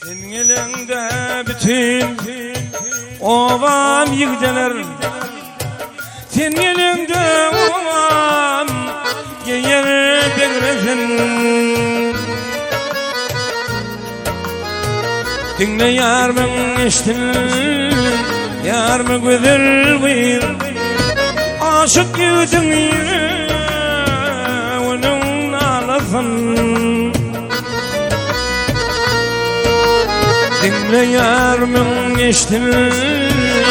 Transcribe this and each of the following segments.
Senin elinde bütün ovam yigdeler, senin elinde ovam yer begresin. Dinle yarımın iştin, yarımın güzel bir aşık yüzün yüreğinin ağlasın. Dinle yarımın iştin,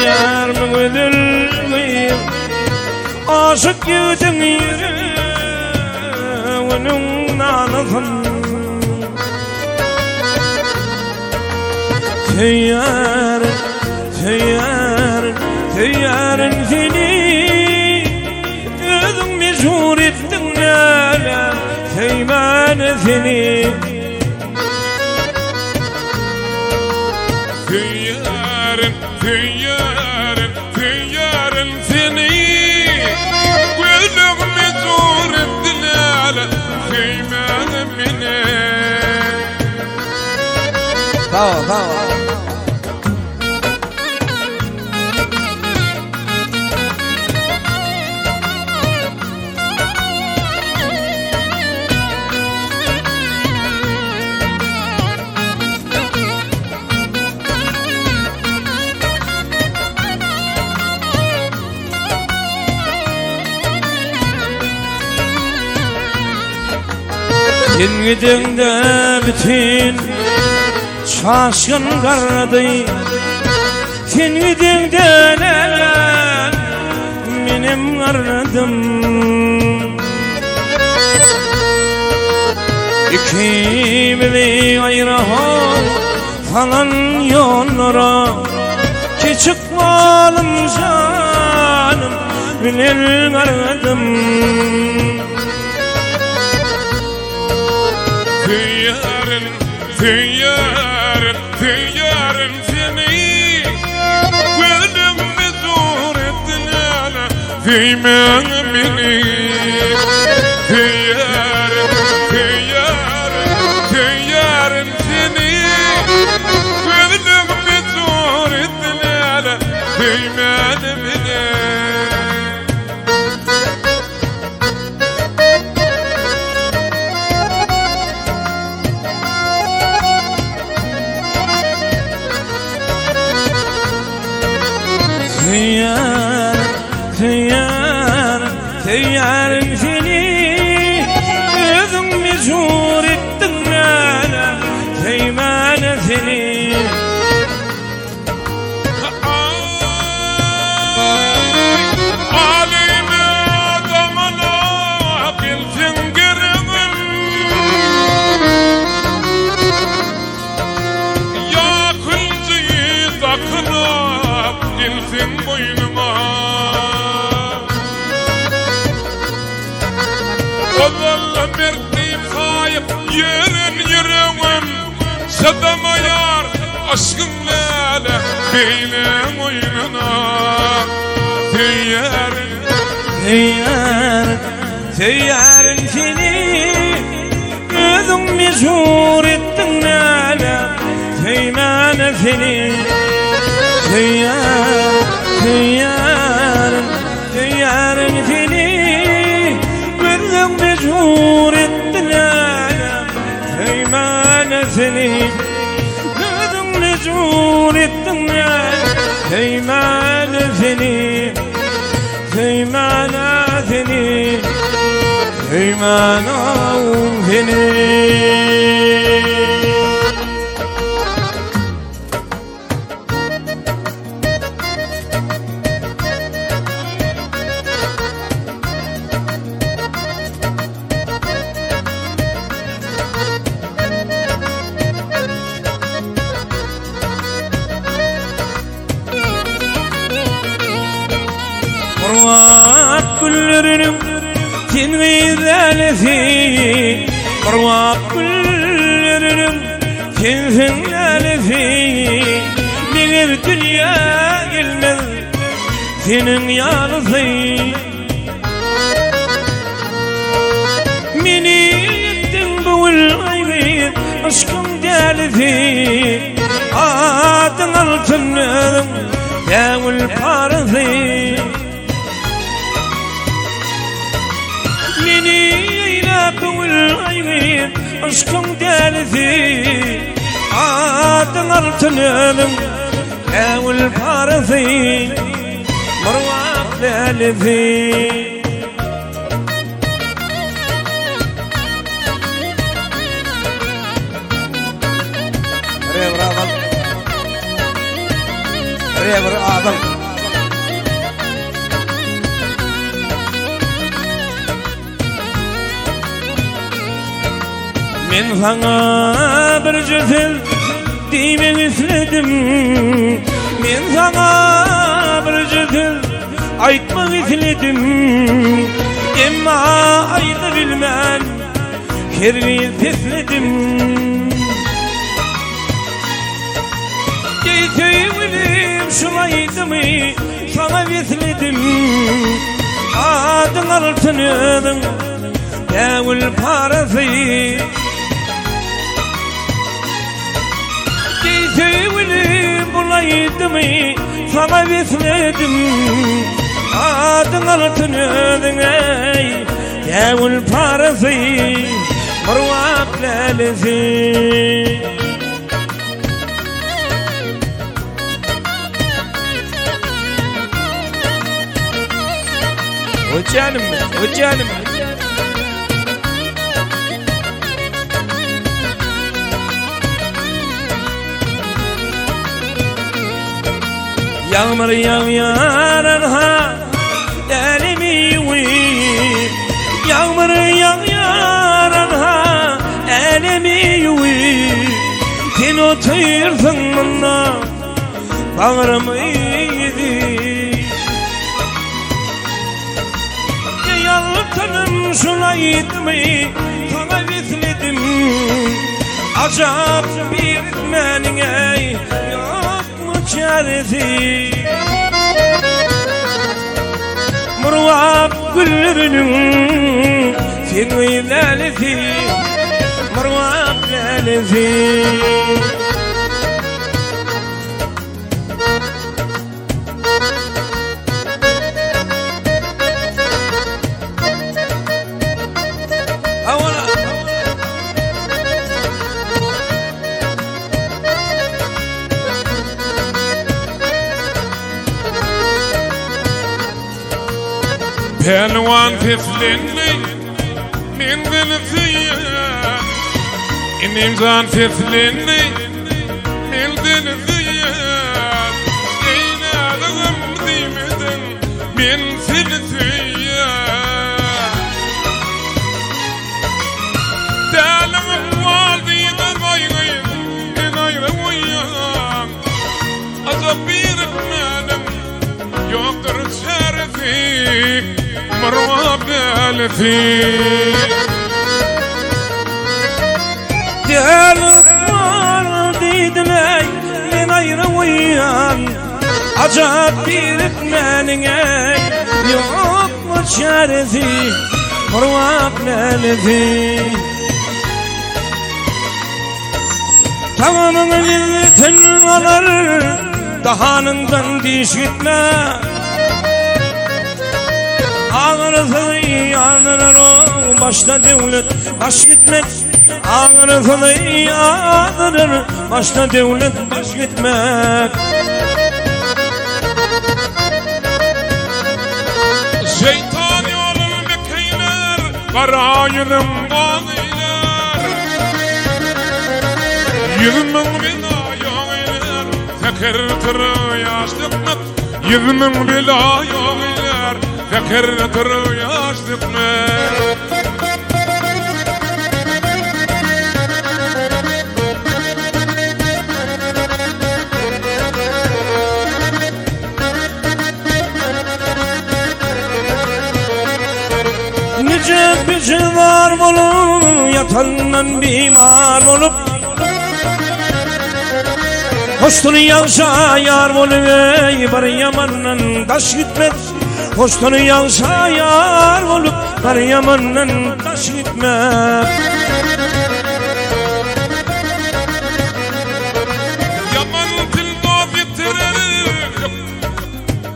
yarımın güzel bir aşık yüzün yüreğinin ağlasın. Teyyar, teyyar, teyyarın seni özün meşhur ettin lala Teymane seni. Teyyarın, teyyarın, teyyarın seni özün meşhur ettin lala Teymane beni. Bravo, bravo. Sen gidende bütün şaşkın kardı, sen gidende neler benim kardım. İkimizi ayıran falan yollara ki çıkmalım canım bilir kardım. Teyyarın, teyyarın, teyyarın seni özün meşhur ettin lala Teymane beni. Teyyarın, teyyarın, teyyarın seni özün meşhur ettin lala Teymane beni. Teyyar, teyyar, teyyarın seni özün meşhur ettin lala Teymane seni. Aleyna damana bilsin gırgın ya kıncıyı takınıp gelsin boynuma. Oğlanla mertliğim kayıp yerin yüreğim sadama yar aşkın lale beylem oyununa. Teyyarın, Teyyar, teyyarın seni özün meşhur ettin lala Teymane seni. Teyyar, teyyarın, teyyarın seni özün meşhur ettin lala Teymane seni. Özün meşhur ettin lala Teymane seni. Teymane seni, Teymane seni. Murvat güllerinin sen güzelsi, murvat güllerinin sen güzelsi. Bir dünya gelmez senin yalnızı. Meni ettin bu aşkım delizi adın altınım devil parazı Meni eyle kıvıl ayır aşkım delizi adın altınım devil parazı Marwak delizi Rever adam Men sana bir cüzül demek istedim Men sana bir cüzül aytmak istedim Emma ayını bilmem Kervi tesledim Geyteyim şulaydım sana vesledim Adın altının devil parası Geyteyim bulaydım sana vesledim Adın altının devil parası Marwak lelesi O canım o canım Yağmur yağar ha elimi yuvip Yağmur yağar ha elimi yuvip Sen otursun bana bağrımı yedi Yaltınım şulaydım sana vesledim Acap bir menine yok mu çaresi Marwak güllerinin seni lelesi Marwak lelesi Pelwan feslenni min dilfiya İnimzan feslenni min dilfiya Eynadığım dimedin min silfiya Dağlığım valdiyden baygayım en ayrı uyan Azap bir etmedim yoktur şerefi Marwak lelesi Dağlık var dediler ben ayrı uyan Acap bir etmenine yok mu çaresi Marwak lelesi Tamamını milletin alır Dahanından diş gitme Ağrısını ağrır o başta devlet baş gitmek Ağrısını ağrır başta devlet baş gitmek Şeytan yolunu bekeyler Kara yüzüm bağlaylar Yüzümün bila yoğaylar Tekir tırı yaşlıkmak Yüzümün bila yoğaylar Tekir tırı yaşlıkmak Nice bir var olup yatandan bimar olup Hoştunu yağsa yar olup var yamandan taş gitmez Hoştunu yağsa yar olup var yamandan taş gitmez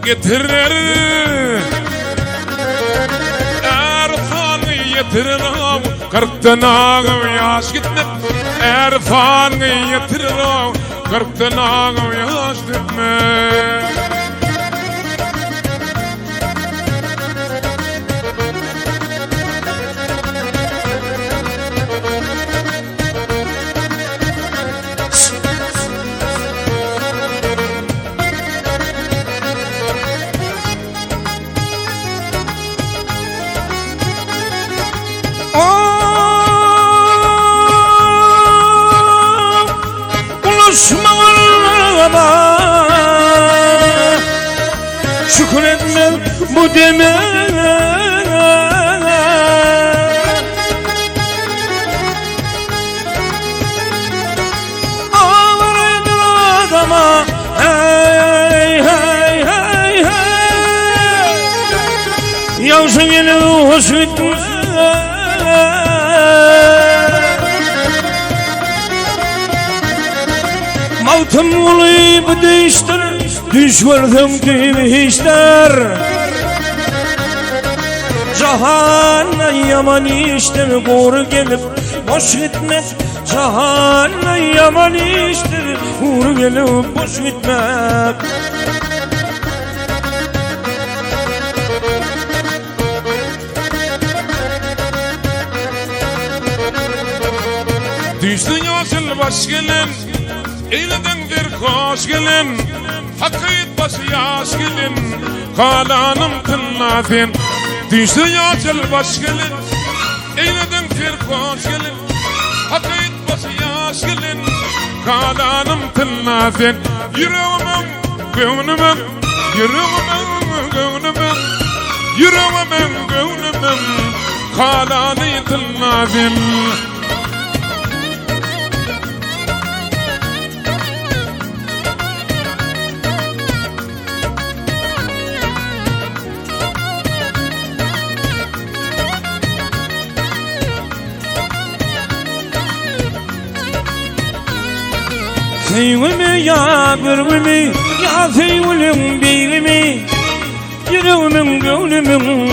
getirir Erfanı yetirir Kırktan ağım yaş gitmek Erfanı yetirir Kırktan ağım yaş gitmek Şükretmem bu deme ağlar edir adama hey hey hey hey Yavşın yine hoş bitme Maltım olayıp değiştir Düşverdim gibi işler Cahanla yaman işler Uğru gelip boş gitmek Cahanla yaman işler Uğru gelip boş gitmek Düştün yaşıl baş gelin Eyleden bir koş gelin Hakkıyt başı yaş gelin Kalanım tınlazin Düştün yaşıl baş gelin Eyleden bir koş gelin Hakkıyt başı yaş gelin Kalanım tınlazin Yüreğimin, gönlümün Yüreğimin, gönlümün Yüreğimin, gönlümün Kalanı tınlazin Seyyimi ya gürgümü Ya seyyulim birimi Yüreğimin gönlümün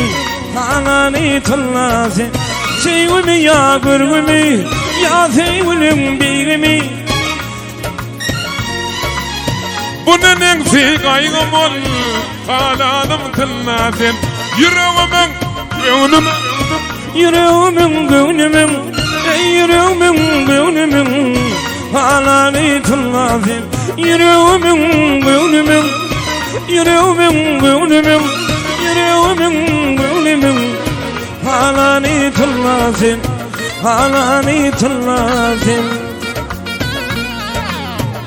Kananı tırlasın Seyyimi ya gürgümü Ya seyyulim birimi Bunun ensi kaygım ol Kananım tırlasın Yüreğimin gönlümün Yüreğimin gönlümün Yüreğimin gönlümün Kananı tırlasın Yüreğimin gönlümün Yüreğimin gönlümün Yüreğimin gönlümün Kananı tırlasın Kananı tırlasın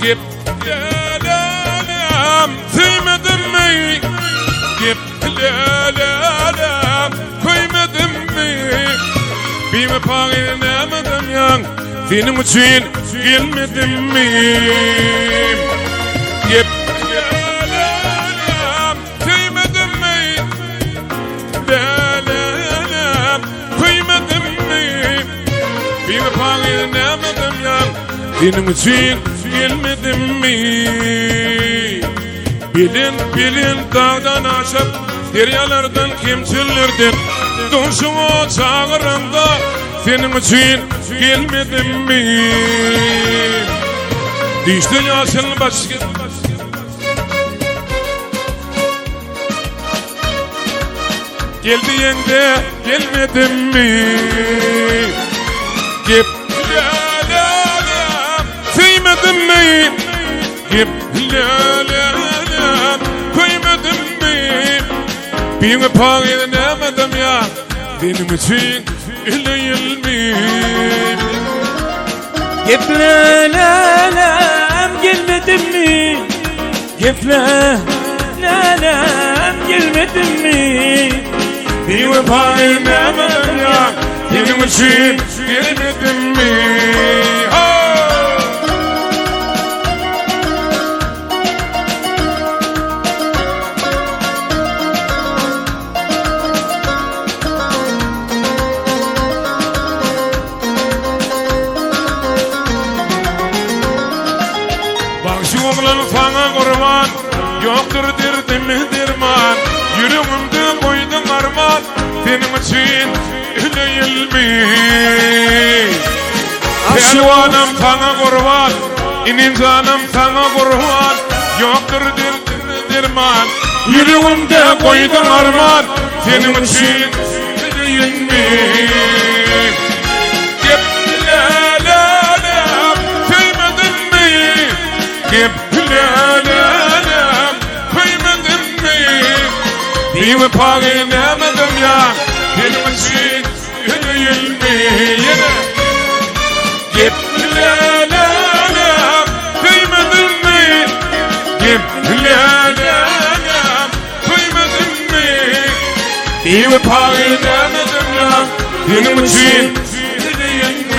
Gip gelelim Sevmedin mi? Gip gelelim Koymadın mı? Bir mi paylaşamadım yan Senin için gelmedim mi? Gip gelelim Sevmedin mi? Gelelim Koymadın mı? Bir mi paylaşamadım yan Senin için gelmedim mi? Bilin dağdan aşıp deryalardan kimçilerden Doğuşumu çağırında senin için gelmedim mi? Düştün yaşın başka Geldiğinde gelmedim mi? Gip gelelim sevmedim mi? Gip gelelim koymadım mı? Bir paylaşamadım ya benim için değil mi? Geflelem gelmedin mi? Geflelem gelmedin mi? Bir paylaşamadım ya benim için gelmedin mi? yoktur derdim derman. Yüreğimde koydun arman, senin için öleyim. Pelvanım sana kurban, inin canım sana kurban. Yoktur derdim derman, yüreğimde koydun arman, senin için öleyim. Geplenem, kıymedin mi? Geplenem, kıymedin mi? Bir paylaşamadım ya, benim için öleyim mi? Geplenem, kıymedin mi? Geplenem, kıymedin mi? Bir paylaşamadım ya, benim için öleyim mi?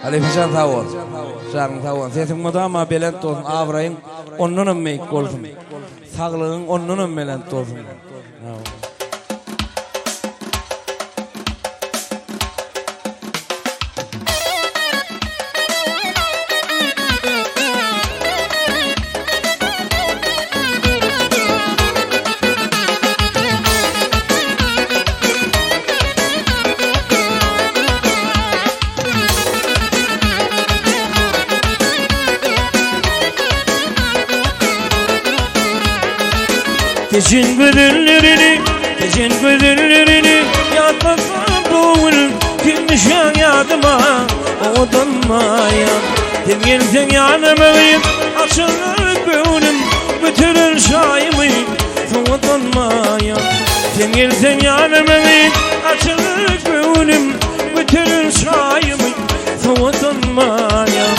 Aleyhisselam tavır. Şarkın tavır. Sesin mudama belent olsun. Avrayın onunun meyik olsun. Sağlığın onunun belent olsun. Gecin güdüllerini yatmasam doğul Gülmüşen yadıma odanmayan Dem gelsen yanımayım açılır gönlüm Bütürün şaimı soğudanmayan Dem gelsen yanımayım açılır gönlüm Bütürün şaimı soğudanmayan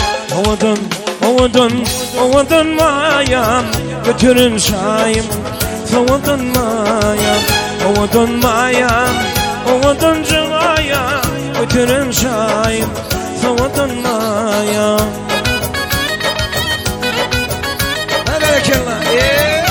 Ovadanmayan Bütürün şaimı Soğudanmayan, ovadanmayan, ötürün şayim, soğudanmayan. Ne bereketle?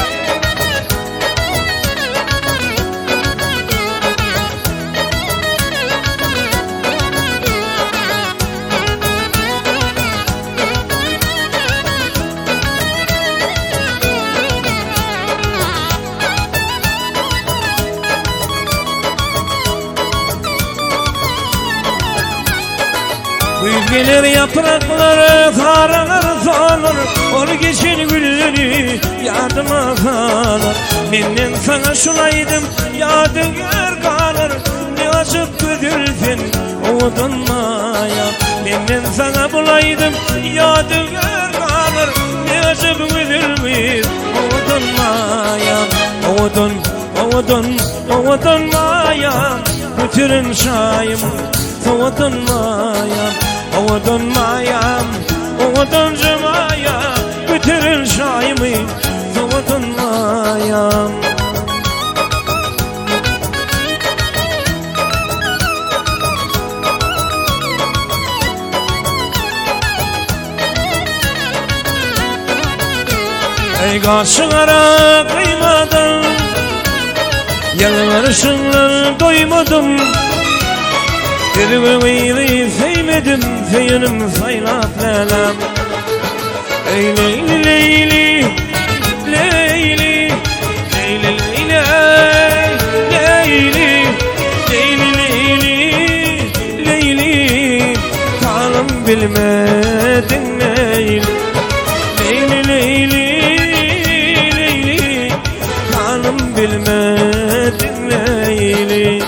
Güz gelir yaprakları sarılır solur Ol geçin gülleri yadıma kalır Menden sana şulaydım yadigar kalır Ne açıp güdülsün ovadanmayan Menden sana bulaydım yadigar kalır Ne açıp güdülmüş ovadanmayan Ovadanmayan Bütürün şayım soğudanmayan Ovadanmayan Bütürün şayımı soğudanmayan Ey karşılara kıymadım Yanılışınlar doymadım Derveyli sevmedim Zeynım saylat lelem Ey Leyli Leyli Leyli Leyli Leyli Leyli Leyli Leyli Kalım bilmedin Leyli Leyli Leyli Leyli Kalım bilmedin Leyli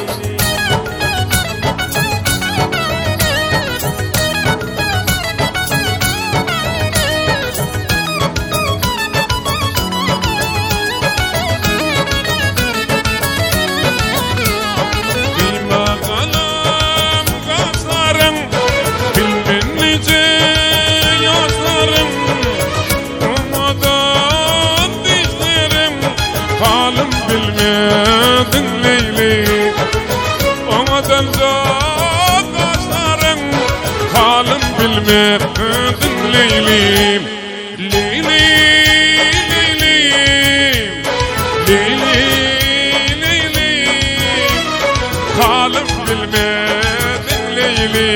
bilmedin Leyli.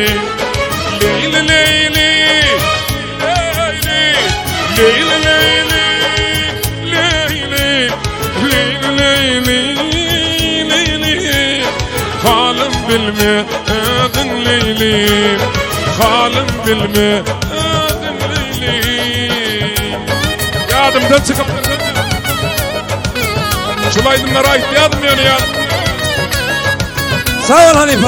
Leyli Leyli Leyli Leyli Leyli Leyli Leyli Leyli halim bilmedin Leyli. Halim bilmedin Leyli. Yadımdan çıkıp şulaydınlara ait yadım yani ya. Sağ ol Hanife.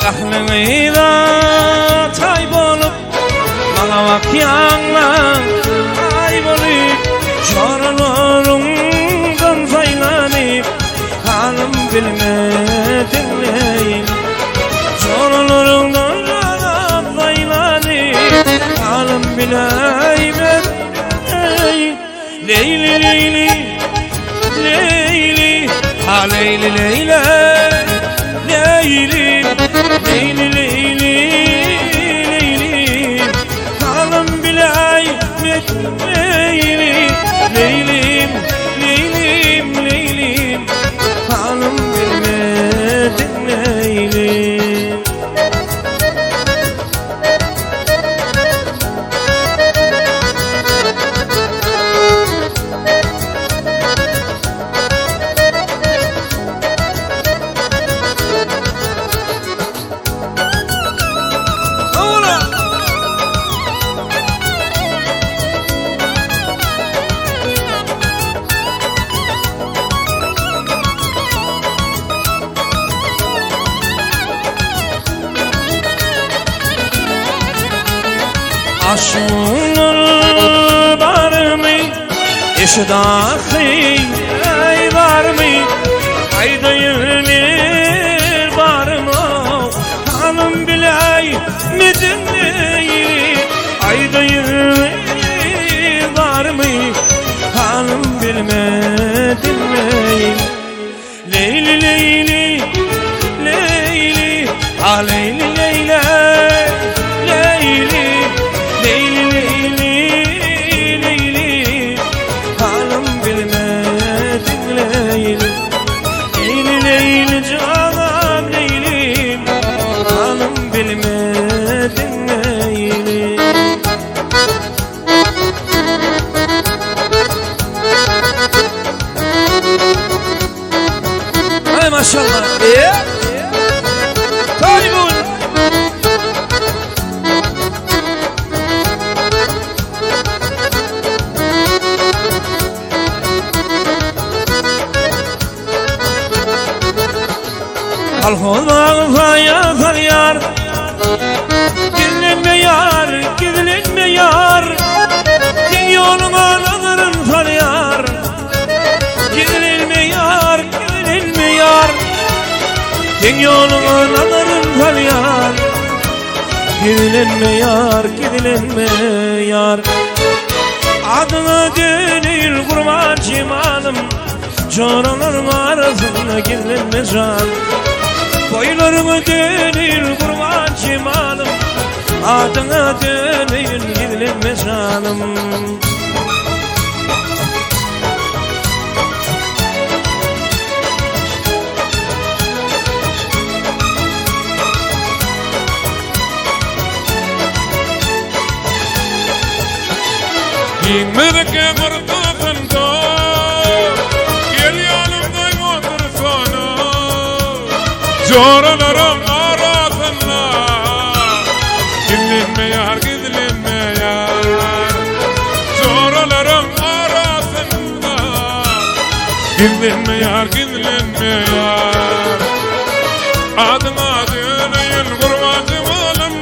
Aklına tay bolup bana bak yanlar kaybolup çorlarımdan faylanıp halim bilmedin Leyli. Çorlarımdan faylanıp halim bilmedin Leyli Leyli Leyli ha Leyli Leyli Leyli Leyli Leyli Leyli halim bilmedin Leyli. Leylim Leylim Leylim halim bilmedin Leylim. Aşkın var mı? Eşdahi ay var mı? Ayda yönür var mı? Halim bilmedin Leyli. Ayda yönür var mı? Halim bilmedin Leyli. Leyli Leyli Leyli ha Leyli Leyli Leyli Leyli Leyli Leyli halim bilmedin Leyli. Leyli Leyli canım Leylim halim bilmedin Leyli. Hay maşallah. Taybun. Alhoz bağfaya faryar Gidilme yar, gidilme yar Din yoluna nazarın faryar Gidilme yar, gidilme yar Din yoluna nazarın faryar Gidilme yar, gidilme yar Adına dönül kurban cimanım Çoraların arasında gidilme can Boylarımı dönül kurban cimanım Adına dönül gidilme canım. Giyinmedike mırtafında Gel yanımda otursana Coralarım arasında Gidilme yar, gidilme yar Coralarım arasında Gidilme yar, gidilme yar Adıma döneyim kurbancım alım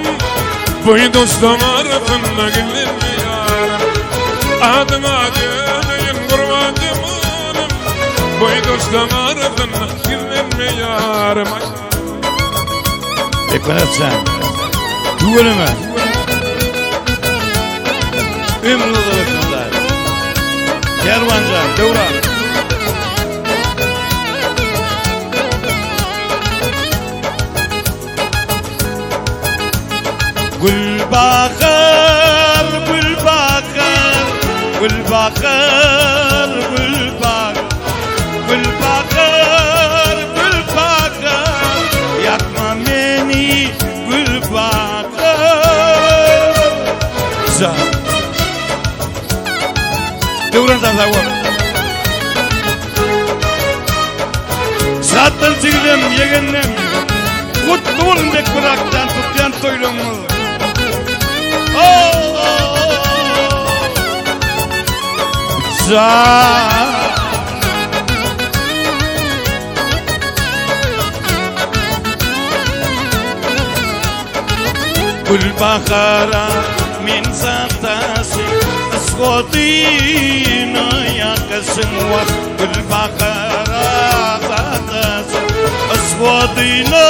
Boy dostum arasında gidilme yar Adıma döneyim kurbancım alım Boy dostum arasında gidilme yar. Ekmenetsen Duvelime Ümrü odalıklar Kervancan, Devran Gülbakır, Gülbakır, Gülbakır, Gülbakır, Gülbakır, Gülbakır, yakma beni Gülbakır. Güzel. Devran sana var. Zaten çiğdem yegennem, kutlu olun dek bıraktan tutyan toylumu. Gülbakara min zatasi asgodina yakasın var. Gülbakara zatasi asgodina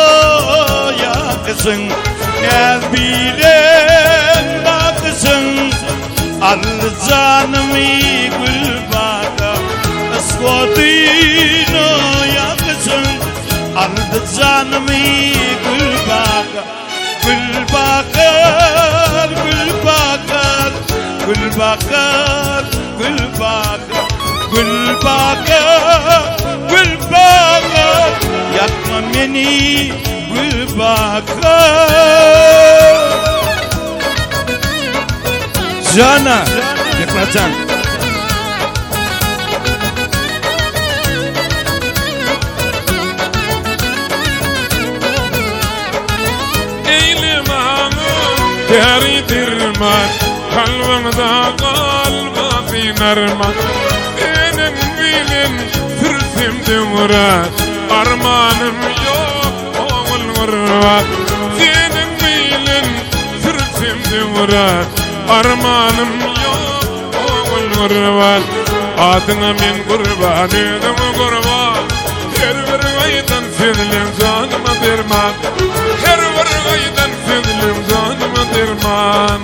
yakasın. Ne bilen bakısın al canımı Gülbakara asgodina yakasın. Al canımı Gülbakara. Gülbakır, Gülbakır, Gülbakır, Gülbakır, Gülbakır, Gülbakır, yakma beni Gülbakır. Cana, yakma can. Derdirman kalbimde kalmadı narman. Benim bilin türsimde murat, armanım yok oğul vurvat. Benim bilin türsimde murat, armanım yok oğul vurvat. Adına min kurban, ödüm kurban. Her bir gaydan fidlim canıma derman. Her bir gaydan fidlim canıma derman.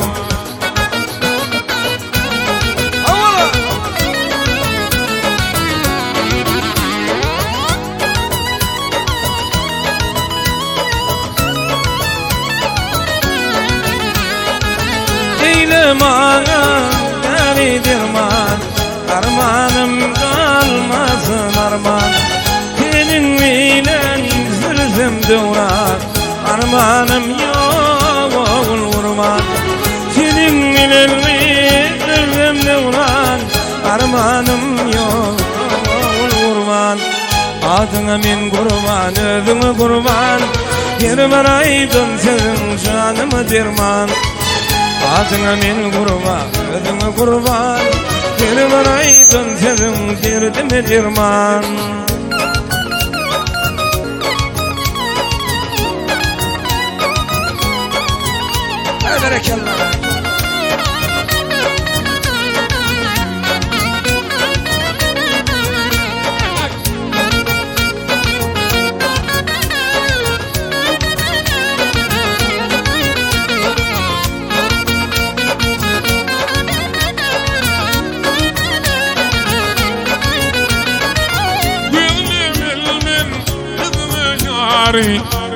Eylem ağam deli derman, armanım kalmasın arman. Senin bilen sözüm devran, armanım yok oğul vurman. Senin bilen sözüm devran, armanım yok oğul vurman. Adına min kurban, özüme kurban, yer varaydın senin canımı derman. Adına min kurban, özüme kurban, yer varaydın senin derdime derman. Berekallah.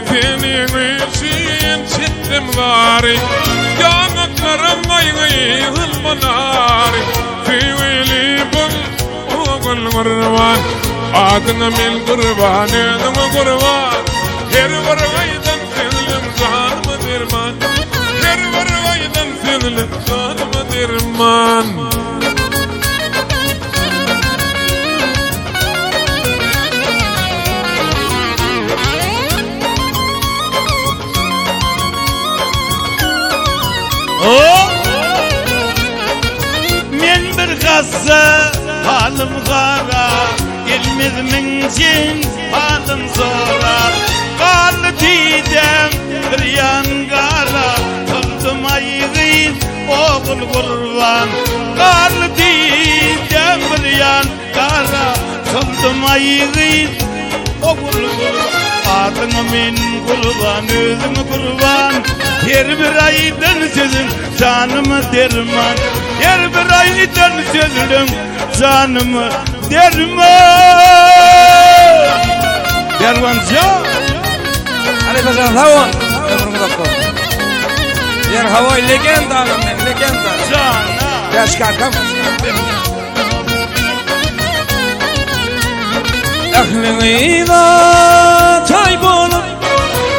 Senin için çittim gari, yanaklarım ayğıyıl manari. Fivili bul oğul kurban, adına min kurban, ödümü kurban. Her bir gaydan fidlim canıma derman. Her bir gaydan fidlim canıma derman. Men bir gazza halim gara, gelmez minsin halim zora. Kal didem bir yan gara, kıldım ayğın oğul kurban. Kal didem bir yan gara, kıldım ayğın oğul kurban. Adına min kurban, özüme kurban. Her bir aydan sözün canımı derman. Her bir aydan sözün canımı derman. Dermanca. Hadi bakalım, sağ ol. Ömrümü kapı. Yer hava legenda adam ben, legenda. Cana. Yaş kankam. Aklını da taybolup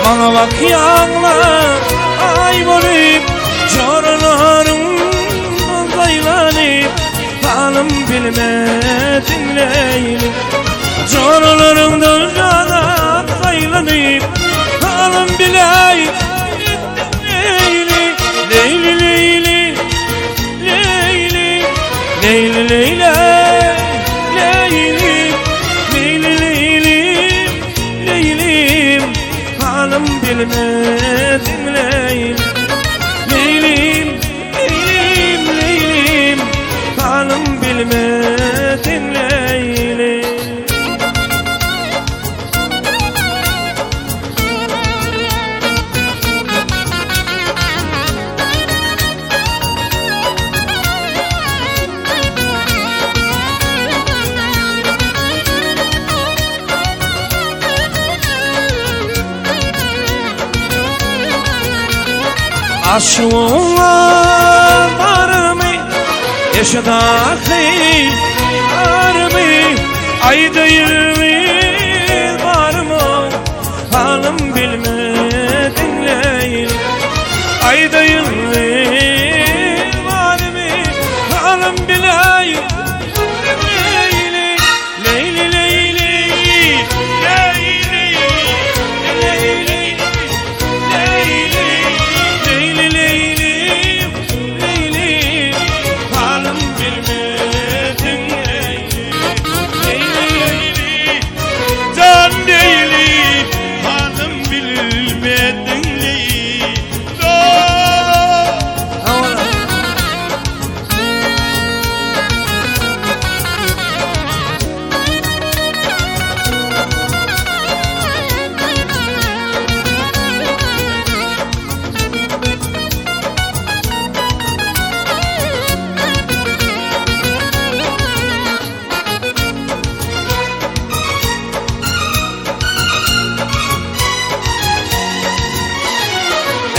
bana bak yanlar ay bolup çorlarım daylanıp hanım bilmedin Leyli çorlarımda cana daylanıp hanım bileyim Leyli Leyli Leyli Leyli Leyli Leyli hanım bilmedim Leylim Leylim, Leylim, Leylim hanım bilmedim Leylim Aşkınla varımı yaşadaki varımı ayda yirmi var mı hanım bilmedin Leyli ayda yirmi var mı hanım bileyim Leyli Leyli Leyli Leyli Leyli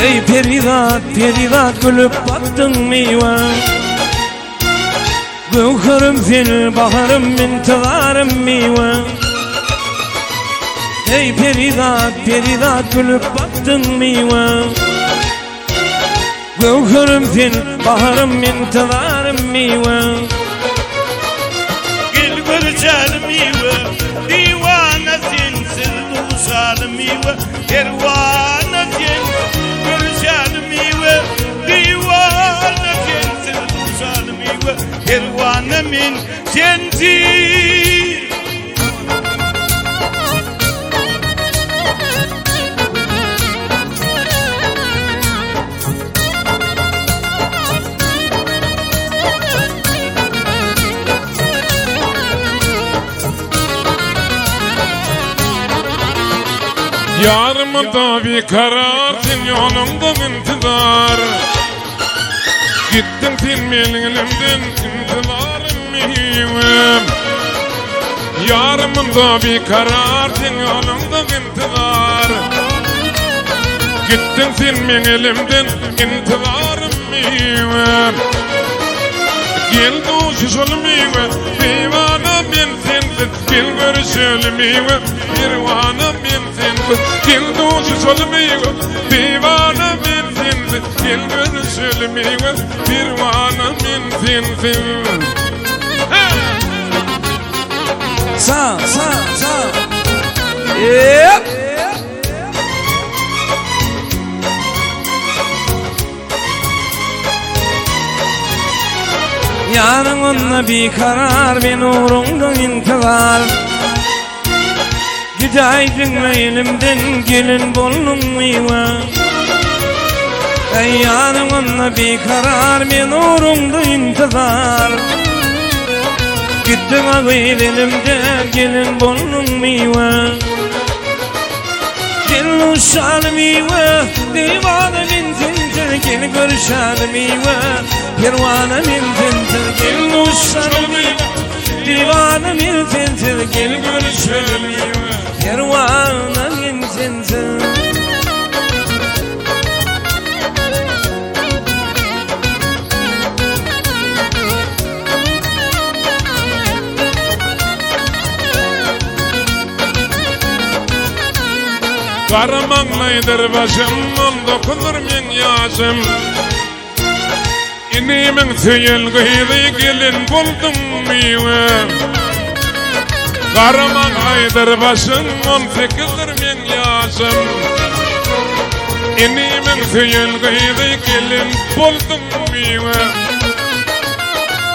Ey perivat, perivat gülüp baktın meyve Gülkarım fil, baharım intiharım meyve Ey perivat, perivat gülüp baktın meyve Gülkarım fil, baharım intiharım meyve Gel göreceğim meyve divana sensiz buluşalım meyve Kervana sensiz görüşelim meyve divana sensiz buluşalım meyve Kervana min sensiz Yarımın da bir karar, sen yolumda intizar Gittin sen benim elimden, intiharım meyvem Yarımın da bir karar, sen yolumda intizar Gittin sen benim elimden, intiharım meyvem Gel duşuş ol meyve, divana ben sensiz Gel görüşelim meyve, pervana ben sensiz Gel duşuş ol meyve, divana ben sensiz Gel görüşelim meyve, pervana ben sensiz Sağ, sağ, sağ Yep Yarın onunla bir karar ben uğrunda intihar Gidaydın elimden gelin bolun meyve Ey yarın onunla bir karar ben uğrunda intihar Gittin ağıyla elimden gelin bolun meyve Gel uşağım meyve divana bin zincir Gel görüşelim meyve pervana bin zincir Gel uşağım meyve divana bin zincir Gel görüşelim meyve pervana bin zincir Karamanlaydır başım, dokunur men yaşım. İnimin tüyül gıydı gelin buldum miwe. Karamanlaydır başım, 18'dir men yaşım. İnimin tüyül gıydı gelin buldum miwe.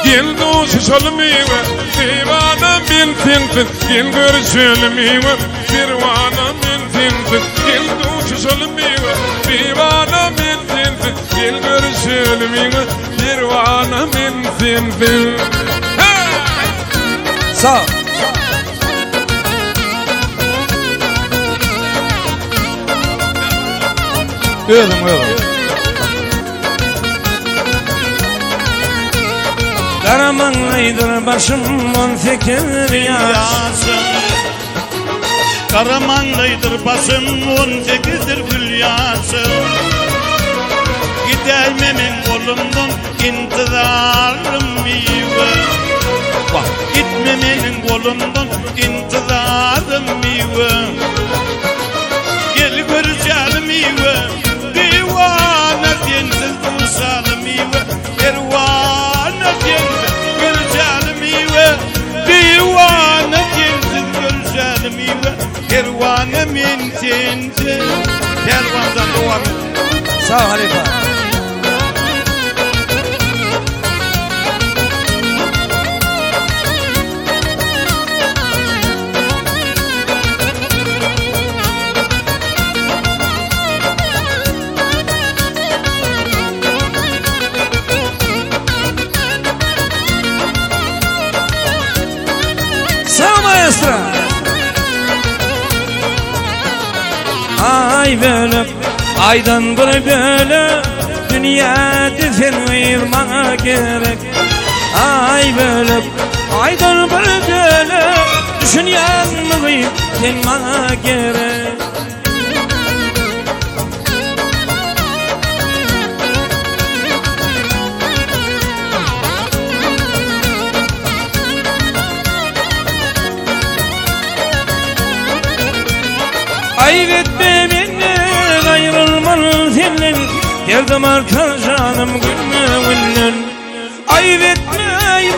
Gel dostu solmiwe, divana bin tintin. Gel görüşülmiwe, dirvana bin tintin. Gel dostu solmiwe, divana bin tintin. Gel görüşülmiwe, dirvana bin tintin. Sağ ol. Öyle. Karamanlaydır başım 18 yaşım. Karamanlaydır başım 18'dir gül yaşım. Gidememin kolumdan intizarım miwe. Gitmemenin kolumdan intizarım miwe. Gel görüşelim miwe. Divana sensiz buluşalım miwe. Pervane sensiz görüşelim miwe. Divana sensiz görüşelim miwe. Pervane min sensiz. Pervandan devam et. Sağ ol Halife. Maestro. Ay böyle, aydan böyle, dünya düzenir bana gerek. Ay böyle, aydan böyle, düşünen mi sen bana gerek. Ayvetme benden ayrılmalı senin. Geldim arka canım gülme. Ayvetme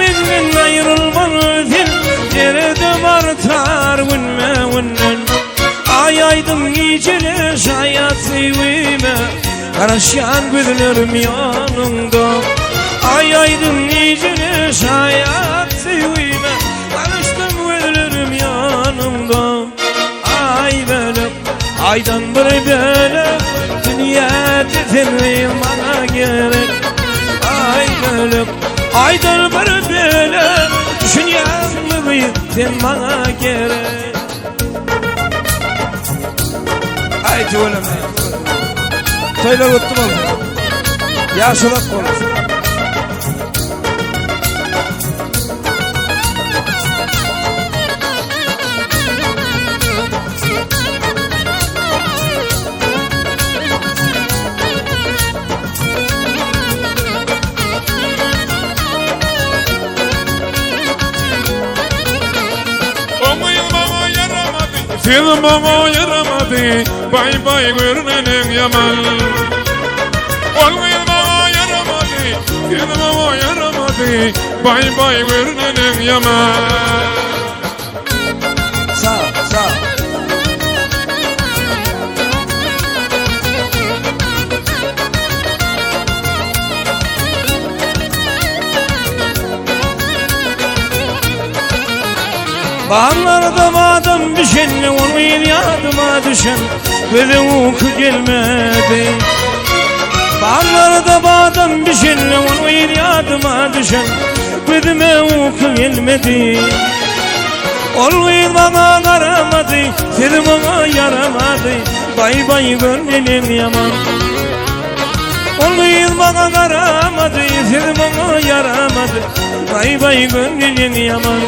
benden ayrılmalı senin. Geldim artar gülme. Ay aydım iyicene şayat sevime. Karışan gözlerim yanımda. Ay aydım iyicene şayat sevime. Karıştım gözlerim yanımda. Ay böyle, aydan böyle, dünya düzenir bana gerek. Ay böyle, aydan böyle, düşünen mi sen bana gerek. Ay tuğulum, toylar uttum oldu. Yaşılak olsun. Film bana yaramadı, bay bay görünenin yaman. Olmayın bana yaramadı, film bana yaramadı, bay bay görünenin yaman. Sağ ol. Bağlarda madem düşen olmayın yadıma düşen gözüm uyku gelmedi. Bağlarda madem düşen olmayın yadıma düşen gözüme uyku gelmedi. Olmayın bana karamadı, sizi bana yaramadı. Bay bay gönlüm yaman. Olmayın bana karamadı, sizi bana yaramadı. Bay bay gönlüm yaman.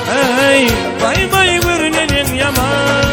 Hey, bay bay görünenin yaman.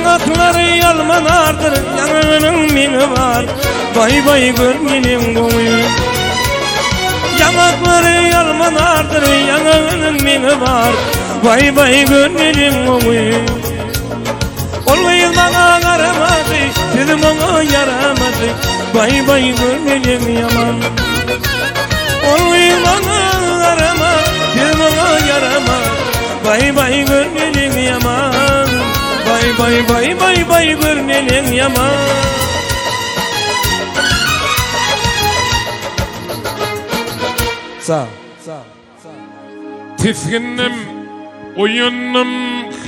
Yanakları yalmanardır, yanağının mini var. Bay bay görmenin koyu. Yanakları yalmanardır, yanağının mini var. Bay bay görmenin koyu. Olmayız bana karamadı, dedim ona yaramadı. Bay bay görmenin yaman. Olmayız bana karamadı, dedim ona yaramadı. Bay bay görmenin yaman. Bay bay bay bay bay görmenin yaman. Sağ ol. Tisginnim, uyunnum,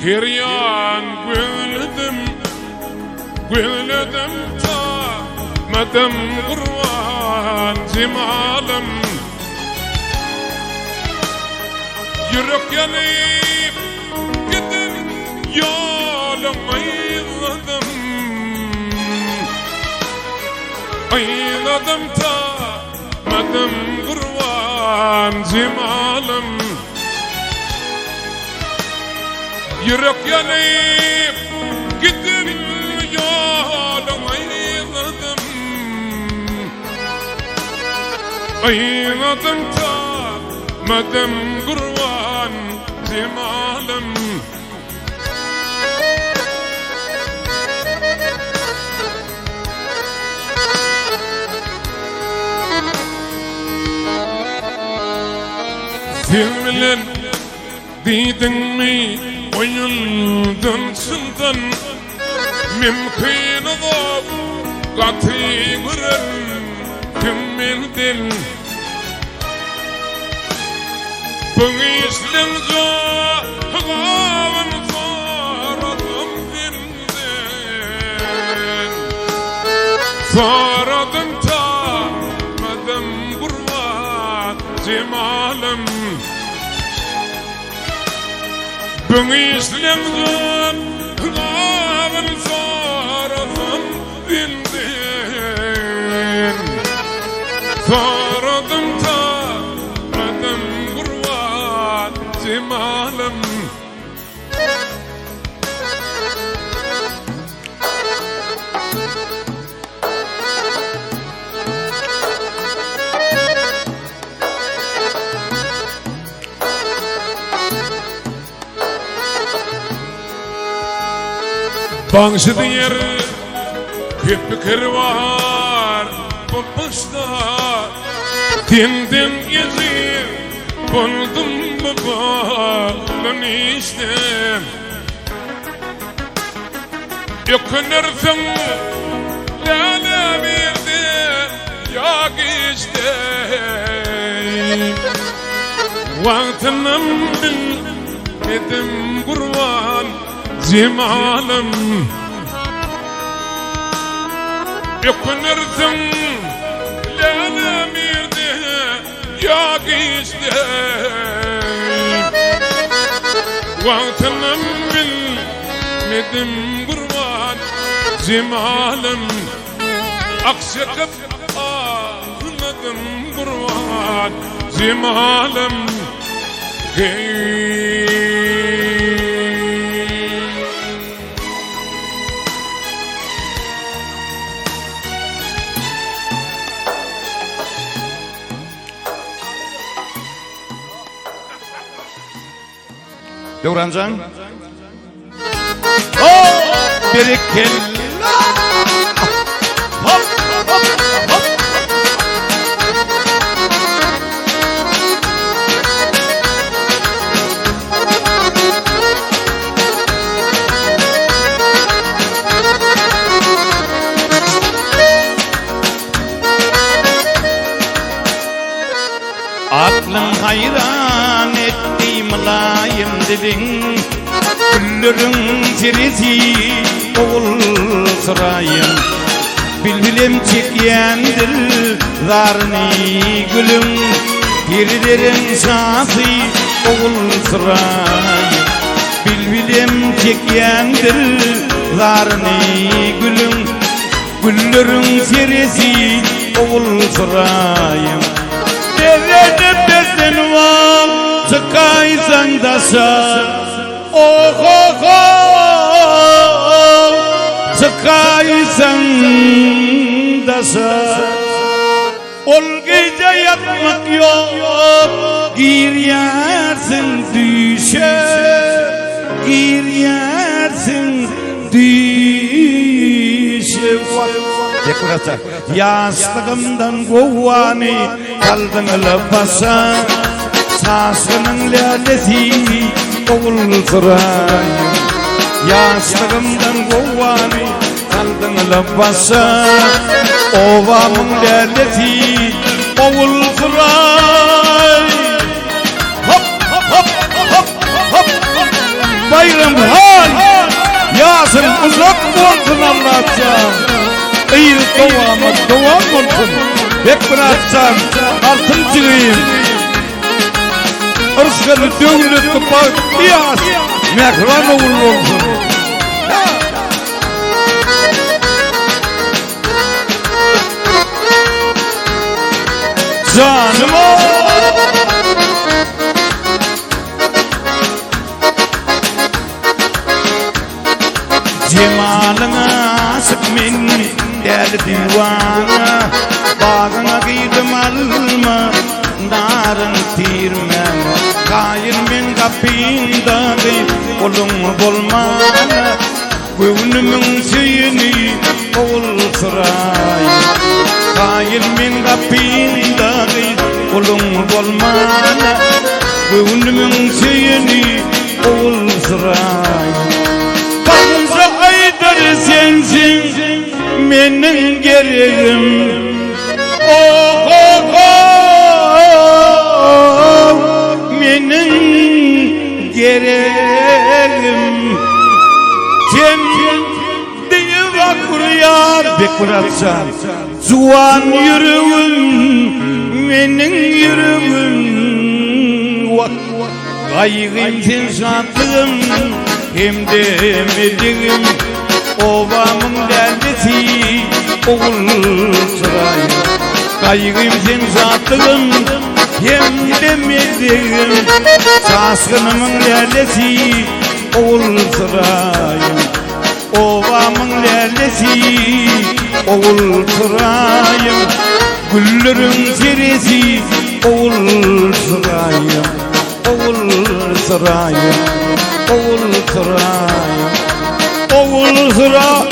hiryan Gülüdüm ta madem kurvan cimalım. Yürek yanıp gidin yolum ayladım ta madem kurvan cimalım. Yürek yanıp gidin yolum ayladım ta madem kurvan cimalım. Filmlen didin mi oyundun sından. Mümkün olup katıyırın kimmindin. Bungislen zoğavın zoradım dinden. Zoradım ta madem kurvan cimalım. Bungislen zoğavın zoradım dinden. Zoradım ta madem kurvan cimalım. Bağışı diyer köpükür var bu başta. Dindin gezir buldum mu balın işte. Yıkınırsın lale birde yak işte. Vaktinin bilmedim kurban cimalım. Yıkınırsın lale birde yak işte. Vaktinin bilmedim kurban cimalım. Akşakıp ağladım kurban cimalım. Devrancan. Oh, berikella. Hop, hop, hop. Aklım hayran etti mülayim dilin. Güllerin tirisi oğul sırayım. Bilbilim çekyendir zarni gülüm. Birilerin şansı oğul sırayım. Bilbilim çekyendir zarni gülüm. Güllerin tirisi oğul sırayım. Derede besen var, çıkaysan da sar. Oh oh oh. sıkaysan da sen. Ol gece yatmak yok, girersin düşe, girersin düşe. Yastığımdan kovani kaldın lapasa, sasının lalesi oğulturayım. Yastığımdan kovani kaldın lapasa, ovamın lalesi oğulturayım. Hop hop hop hop hop. Bayram hay, yazın uzak olsun Allah'tan. İyi doğam olsun. Hep bıraksan altın çiğim. Irskalı dövülü tıpak iyas. Mehran oğul olsun. Canım o. Cemalına aşık men derdi divana, bağına giydim alma, narın tirmem. Kayır men kapında değil, olun bolmana, gönlümün suyunu oğul sıray. Kayır men kapında değil, olun bolmana, gönlümün suyunu oğul sıray. Kansa aydır sensin benim gereğim. Oh oh oh, benim gereğim. Sen diye vakur bekratsan, zuan yürüğüm benim yürüğüm. Kaygım sen sattım hem de emedim, ovamın derdesi oğul sırayım. Kaygım sen sattım hem de emedim, saskınımın derdesi oğul sırayım. Ovamın derdesi oğul sırayım, güllerin serisi oğul sırayım. Oğul sırayım, oğul sırayım, oğul sırayım.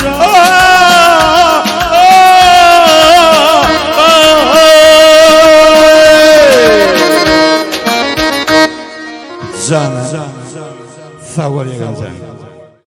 Canım, sağ ol ya.